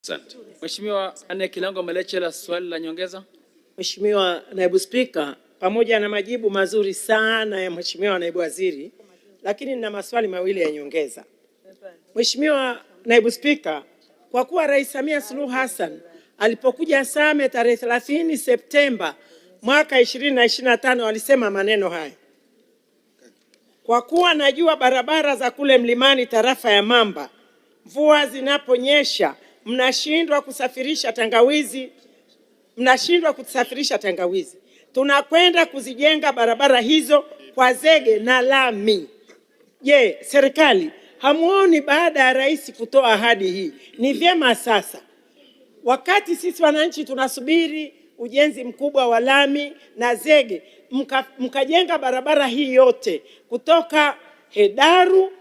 Asante. Mheshimiwa Anne Kilango Malechela, swali la nyongeza. Mheshimiwa Naibu Spika, pamoja na majibu mazuri sana ya Mheshimiwa Naibu Waziri, lakini nina maswali mawili ya nyongeza. Mheshimiwa Naibu Spika, kwa kuwa Rais Samia Suluhu Hassan alipokuja Same tarehe 30 Septemba mwaka 2025 alisema maneno haya: kwa kuwa najua barabara za kule mlimani tarafa ya Mamba, mvua zinaponyesha mnashindwa kusafirisha tangawizi. Tunakwenda kuzijenga barabara hizo kwa zege na lami. Je, serikali hamuoni baada ya rais kutoa ahadi hii, ni vyema sasa wakati sisi wananchi tunasubiri ujenzi mkubwa wa lami na zege, mkajenga barabara hii yote kutoka Hedaru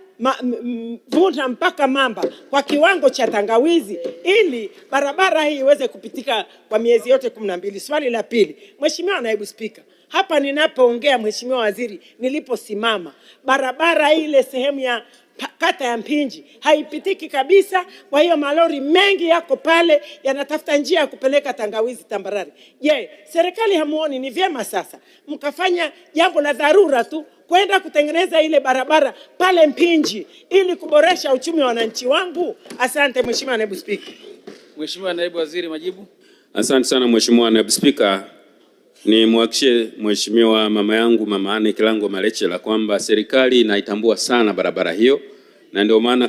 Vuna mpaka Mamba kwa kiwango cha tangawizi, ili barabara hii iweze kupitika kwa miezi yote 12. Swali la pili, Mheshimiwa Naibu Spika, hapa ninapoongea Mheshimiwa Waziri, niliposimama barabara ile sehemu ya kata ya Mpinji haipitiki kabisa. Kwa hiyo malori mengi yako pale yanatafuta njia ya kupeleka tangawizi tambarare. Je, serikali hamuoni ni vyema sasa mkafanya jambo la dharura tu kwenda kutengeneza ile barabara pale Mpinji ili kuboresha uchumi wa wananchi wangu? Asante Mheshimiwa Naibu Spika. Mheshimiwa Naibu Waziri, majibu. Asante sana Mheshimiwa Naibu Spika. Ni mwakishie Mheshimiwa mama yangu Mama Anne Kilango Malechela kwamba serikali inaitambua sana barabara hiyo, na ndio maana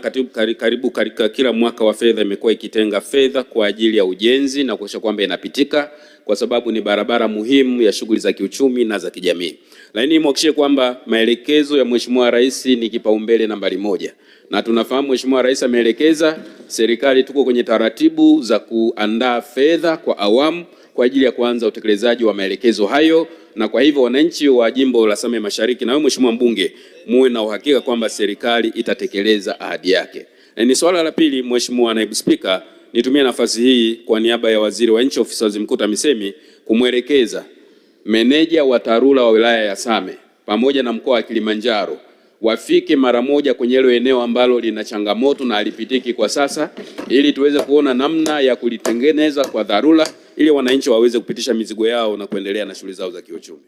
karibu katika kila mwaka wa fedha imekuwa ikitenga fedha kwa ajili ya ujenzi na kuhakikisha kwamba inapitika, kwa sababu ni barabara muhimu ya shughuli za kiuchumi na za kijamii. Lakini mwakishie kwamba maelekezo ya Mheshimiwa Rais ni kipaumbele nambari 1. Na tunafahamu Mheshimiwa Rais ameelekeza serikali tuko kwenye taratibu za kuandaa fedha kwa awamu kwa ajili ya kuanza utekelezaji wa maelekezo hayo, na kwa hivyo wananchi wa jimbo la Same Mashariki na wewe Mheshimiwa mbunge muwe na uhakika kwamba serikali itatekeleza ahadi yake. Na ni swala la pili, Mheshimiwa Naibu Spika, nitumie nafasi hii kwa niaba ya Waziri wa Nchi Ofisi ya Waziri Mkuu TAMISEMI kumwelekeza meneja wa TARURA wa wilaya ya Same pamoja na mkoa wa Kilimanjaro wafike mara moja kwenye hilo eneo ambalo lina changamoto na halipitiki kwa sasa, ili tuweze kuona namna ya kulitengeneza kwa dharura ili wananchi waweze kupitisha mizigo yao na kuendelea na shughuli zao za kiuchumi.